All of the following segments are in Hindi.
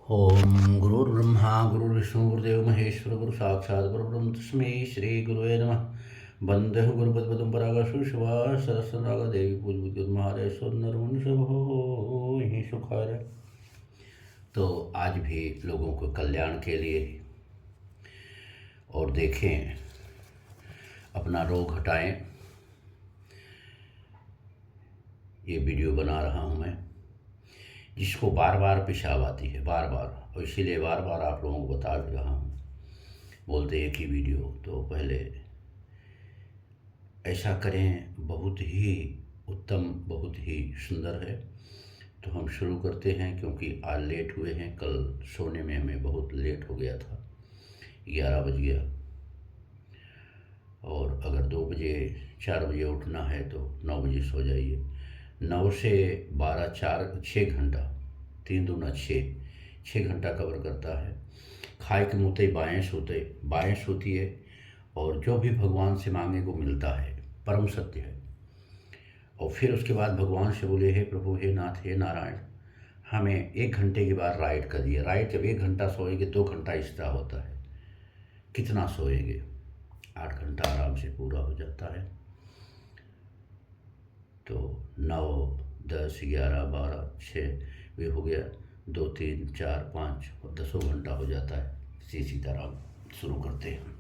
ओम गुरुर्ब्रह्मा गुरुर्विष्णु गुरुदेव महेश्वर गुरु साक्षात् परब्रह्म तस्मै श्री गुरुवे नमः। वंदे गुरुपद्म परागशु शिवा सरस्वती देवी पूजबुद्ध महाराज ही सुखार। तो आज भी लोगों को कल्याण के लिए और देखें, अपना रोग हटाएं, ये वीडियो बना रहा हूँ मैं, जिसको बार बार पेशाब आती है बार बार, और इसीलिए बार बार आप लोगों को बता भी रहा हूँ। बोलते एक ही वीडियो, तो पहले ऐसा करें, बहुत ही उत्तम, बहुत ही सुंदर है। तो हम शुरू करते हैं, क्योंकि आज लेट हुए हैं, कल सोने में हमें बहुत लेट हो गया था, 11 बज गया। और अगर 2 बजे 4 बजे उठना है तो 9 बजे सो जाइए। 9 से 12 6 घंटा, 3 दूना 6 घंटा कवर करता है। खाए के मुँहते बाएँ सोती है, और जो भी भगवान से मांगे को मिलता है, परम सत्य है। और फिर उसके बाद भगवान से बोले, हे प्रभु, हे नाथ, हे नारायण, हमें 1 घंटे के बाद राइट कर दिया। राइट जब 1 घंटा सोएंगे 2 घंटा एक्स्ट्रा होता है। कितना सोएंगे? 8 घंटा आराम से पूरा हो जाता है। तो 9 10 11 12 6 भी हो गया, 2 3 4 5 और 10 घंटा हो जाता है। इसी तरह शुरू करते हैं।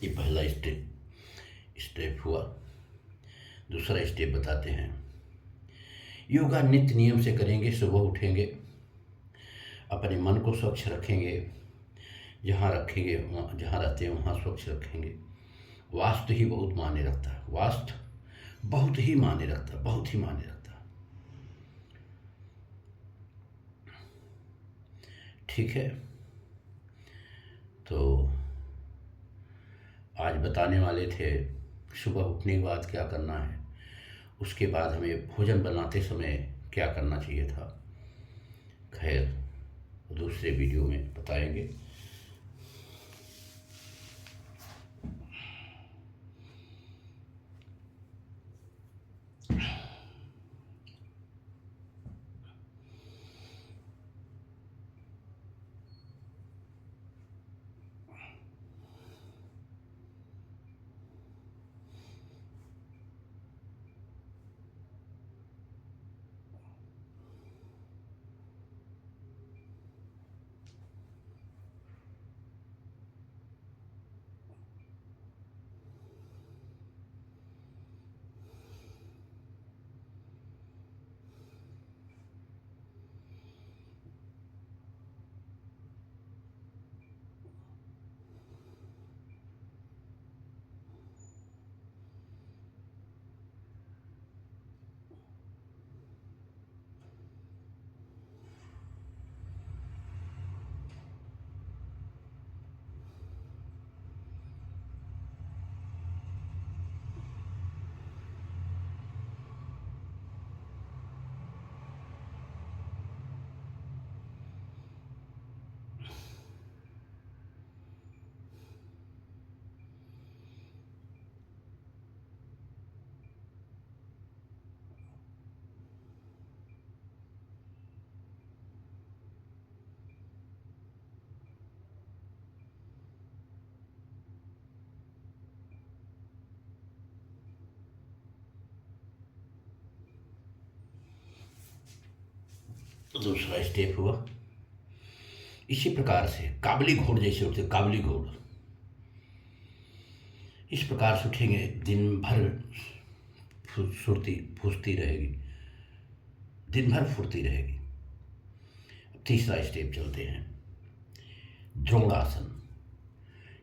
ये पहला स्टेप हुआ। दूसरा स्टेप बताते हैं। योगा नित्य नियम से करेंगे। सुबह उठेंगे, अपने मन को स्वच्छ रखेंगे, जहाँ रखेंगे वहाँ, जहाँ रहते हैं वहाँ स्वच्छ रखेंगे। वास्तु ही बहुत मायने रखता है, वास्तु बहुत ही मायने रखता है, बहुत ही मायने रखता है। ठीक है, तो आज बताने वाले थे सुबह उठने के बाद क्या करना है, उसके बाद हमें भोजन बनाते समय क्या करना चाहिए था। खैर, दूसरे वीडियो में बताएंगे। दूसरा स्टेप हुआ। इसी प्रकार से काबली घोड़ जैसे उठते, काबली घोड़ इस प्रकार से उठेंगे, दिन भर फुर्ती फुर्ती रहेगी, दिन भर फुर्ती रहेगी। अब तीसरा स्टेप चलते हैं, द्रोणासन।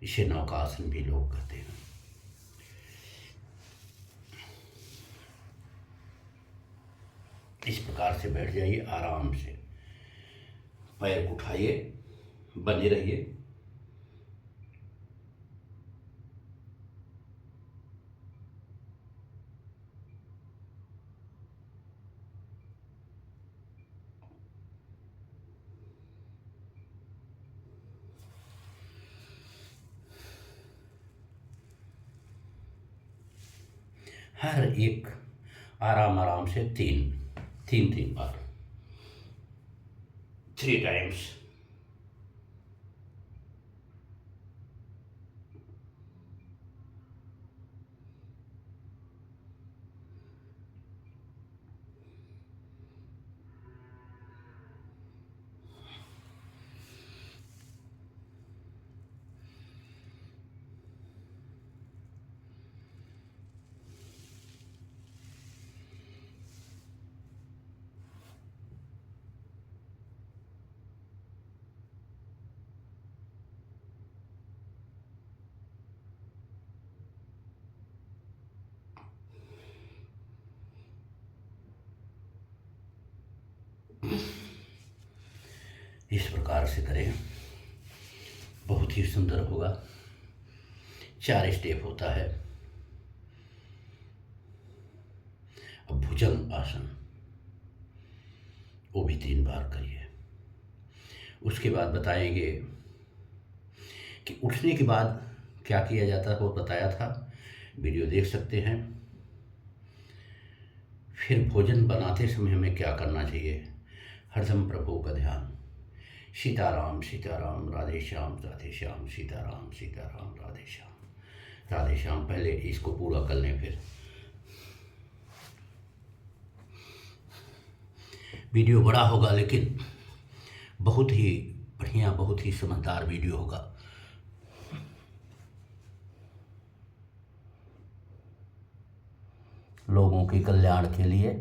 इसे नौकासन भी लोग कहते हैं। इस प्रकार से बैठ जाइए आराम से, पैर उठाइए, बने रहिए। हर एक आराम आराम से तीन तीन तीन बार, 3 times। इस प्रकार से करें, बहुत ही सुंदर होगा। 4 स्टेप होता है। अब भुजंग आसन, वो भी 3 बार करिए। उसके बाद बताएंगे कि उठने के बाद क्या किया जाता है, वो बताया था, वीडियो देख सकते हैं। फिर भोजन बनाते समय हमें क्या करना चाहिए, हरदम प्रभु का ध्यान, सीताराम सीताराम राधे श्याम सीताराम सीताराम राधे श्याम। पहले इसको पूरा कर लें। फिर वीडियो बड़ा होगा लेकिन बहुत ही बढ़िया, बहुत ही समझदार वीडियो होगा। लोगों के कल्याण के लिए।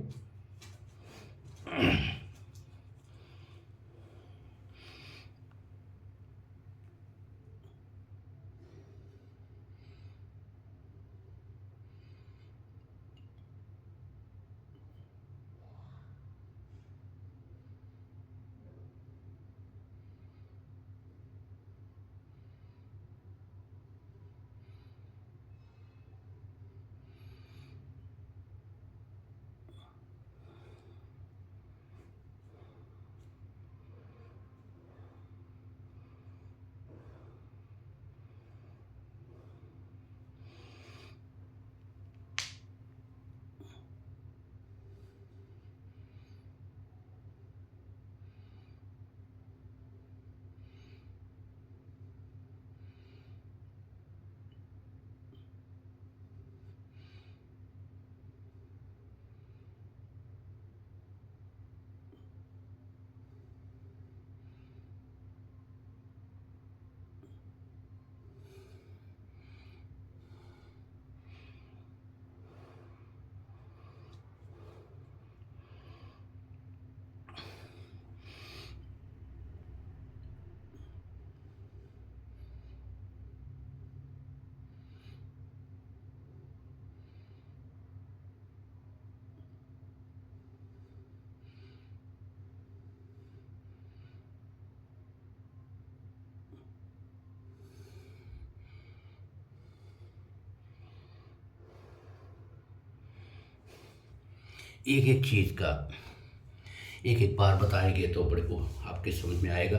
एक एक चीज़ का एक एक बार बताएंगे तो बड़े को आपके समझ में आएगा।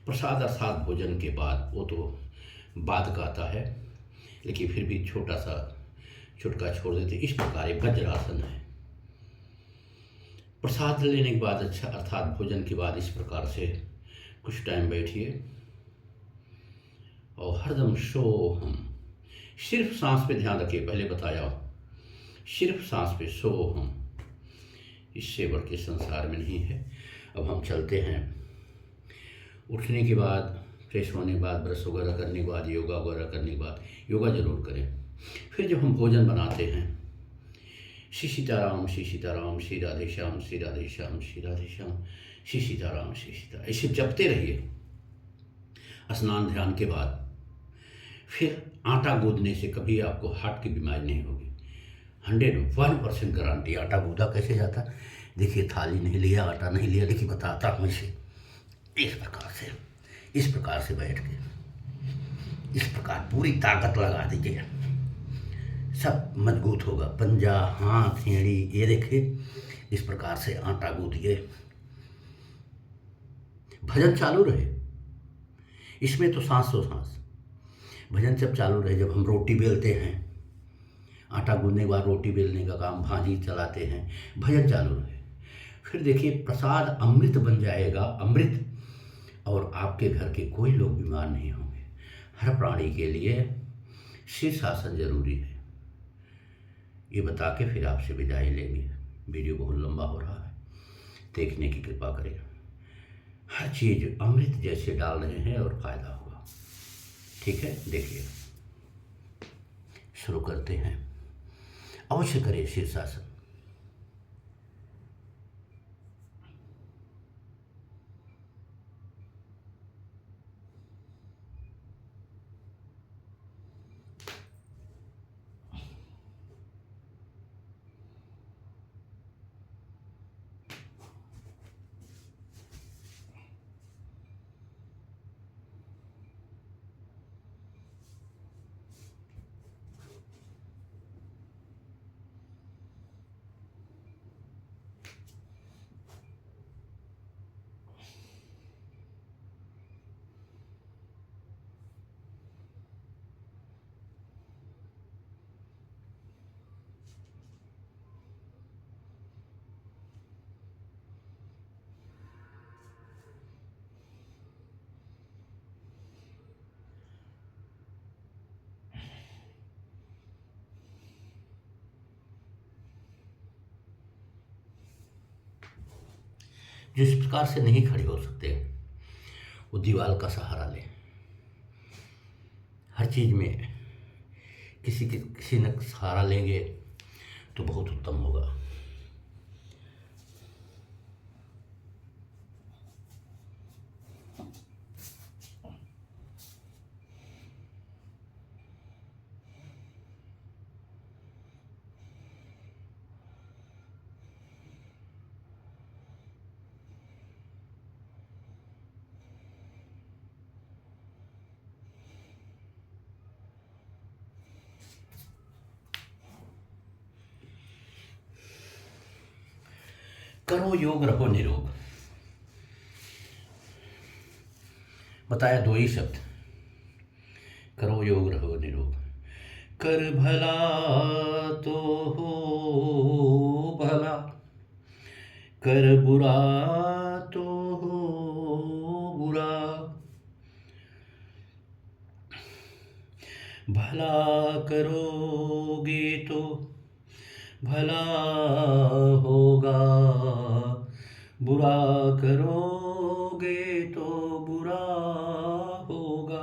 प्रसाद अर्थात भोजन के बाद, वो तो बाद का आता है, लेकिन फिर भी छोटा सा छुटका छोड़ देते। इस प्रकार एक वज्रासन है। प्रसाद लेने के बाद, अच्छा अर्थात भोजन के बाद, इस प्रकार से कुछ टाइम बैठिए और हरदम सोहम, सिर्फ सांस पे ध्यान रखिए। पहले बताया, सिर्फ सांस पे सोहम, इससे बढ़ के संसार में नहीं है। अब हम चलते हैं। उठने के बाद, फ्रेश होने के बाद, ब्रश वगैरह करने के बाद, योगा वगैरह करने के बाद, योगा ज़रूर करें। फिर जब हम भोजन बनाते हैं, श्री सीताराम, श्री सीताराम, श्री राधे श्याम, श्री राधे श्याम, श्री राधे श्याम, श्री सीताराम, श्री सीताराम, इसे जपते रहिए स्नान ध्यान के बाद। फिर आटा गूंदने से कभी आपको हार्ट की बीमारी नहीं होगी। 101% गारंटी। आटा गूंदा कैसे जाता, देखिए, थाली नहीं लिया, आटा नहीं लिया, देखिए बताता हूँ इसे। इस प्रकार से बैठ के इस प्रकार पूरी ताकत लगा दीजिए, सब मजबूत होगा। पंजा, हाथ, एड़ी, ये देखिए, इस प्रकार से आटा गूंदिए। भजन चालू रहे, इसमें तो सांस तो सांस। भजन जब चालू रहे, जब हम रोटी बेलते हैं, आटा गूंदने के बाद रोटी बेलने का काम, भाजी चलाते हैं, भजन चालू रहे, फिर देखिए प्रसाद अमृत बन जाएगा, अमृत। और आपके घर के कोई लोग बीमार नहीं होंगे। हर प्राणी के लिए शीर्षासन जरूरी है। ये बता के फिर आपसे विदाई लेंगे। वीडियो बहुत लंबा हो रहा है, देखने की कृपा करें। हर चीज़ अमृत जैसे डाल रहे हैं और फायदा होगा। ठीक है, देखिए शुरू करते हैं। अवश्य करें शीर्षासन। जिस प्रकार से नहीं खड़े हो सकते, वो दीवार का सहारा लें। हर चीज़ में किसी न सहारा लेंगे तो बहुत उत्तम होगा। करो योग, रहो निरोग। बताया दो ही शब्द, करो योग, रहो निरोग। कर भला तो हो भला, कर बुरा तो हो बुरा। भला करोगे तो भला होगा, बुरा करोगे तो बुरा होगा।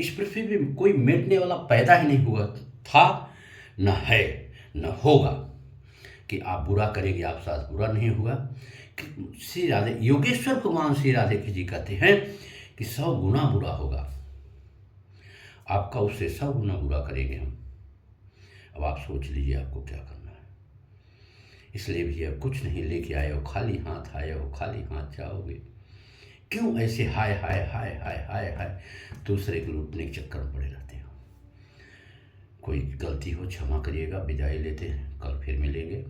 इस पृथ्वी पे कोई मिटने वाला पैदा ही नहीं हुआ था, न है, न होगा कि आप बुरा करेंगे, आप साथ बुरा नहीं होगा। श्री राधे, योगेश्वर भगवान श्री राधे जी कहते हैं कि 100 गुना बुरा होगा आपका, उससे 100 गुना बुरा करेंगे हम। अब आप सोच लीजिए आपको क्या करना है। इसलिए भैया, कुछ नहीं लेके आए हो, खाली हाथ आए हो, खाली हाथ जाओगे। क्यों ऐसे हाय हाय हाय हाय हाय हाय दूसरे को लूटने के चक्कर में पड़े रहते हो। कोई गलती हो क्षमा करिएगा, विदाई लेते हैं, कल फिर मिलेंगे।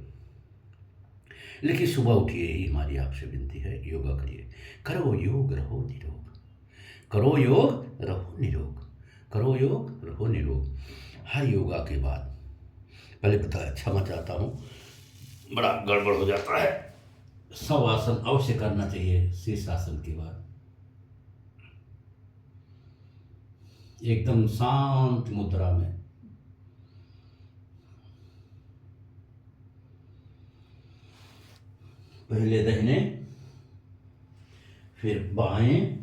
लेकिन सुबह उठिए, ही हमारी आपसे विनती है, योगा करिए। करो योग, रहो निरोग। करो योग, रहो निरोग। करो योग, रहो निरोग। हर योगा के बाद, पहले बताया, क्षमा चाहता हूँ, बड़ा गड़बड़ हो जाता है। 100 आसन अवश्य करना चाहिए शीर्षासन के बाद। एकदम शांत मुद्रा में पहले दाहिने फिर बाएं,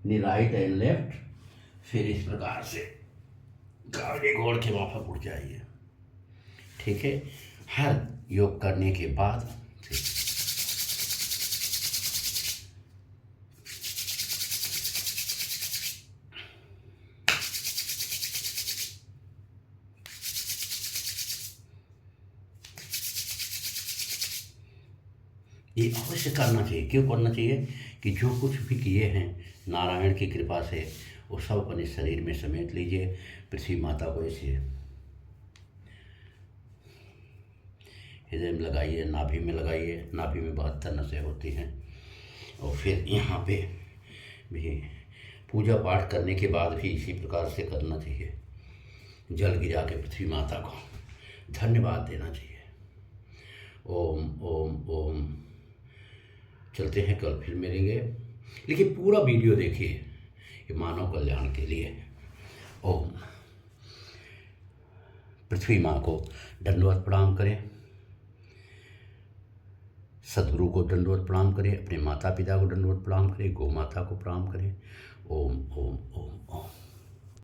नी राइट एंड लेफ्ट, फिर इस प्रकार से गाड़ी घोड़ के वापस उठ जाइए। ठीक है, हर योग करने के बाद ये अवश्य करना चाहिए। क्यों करना चाहिए कि जो कुछ भी किए हैं नारायण की कृपा से वो सब अपने शरीर में समेट लीजिए। पृथ्वी माता को ऐसे हृदय में लगाइए, नाभि में लगाइए। नाभि में 72 नसें होती हैं। और फिर यहाँ पे भी पूजा पाठ करने के बाद भी इसी प्रकार से करना चाहिए। जल गिरा के पृथ्वी माता को धन्यवाद देना चाहिए। ओम ओम ओम। चलते हैं, कल फिर मिलेंगे, लेकिन पूरा वीडियो देखिए, ये मानव कल्याण के लिए। ओम। पृथ्वी माँ को दंडवत प्रणाम करें, सदगुरु को दंडवत प्रणाम करें, अपने माता पिता को दंडवत प्रणाम करें, गौ माता को प्रणाम करें। ओम ओम ओम ओम।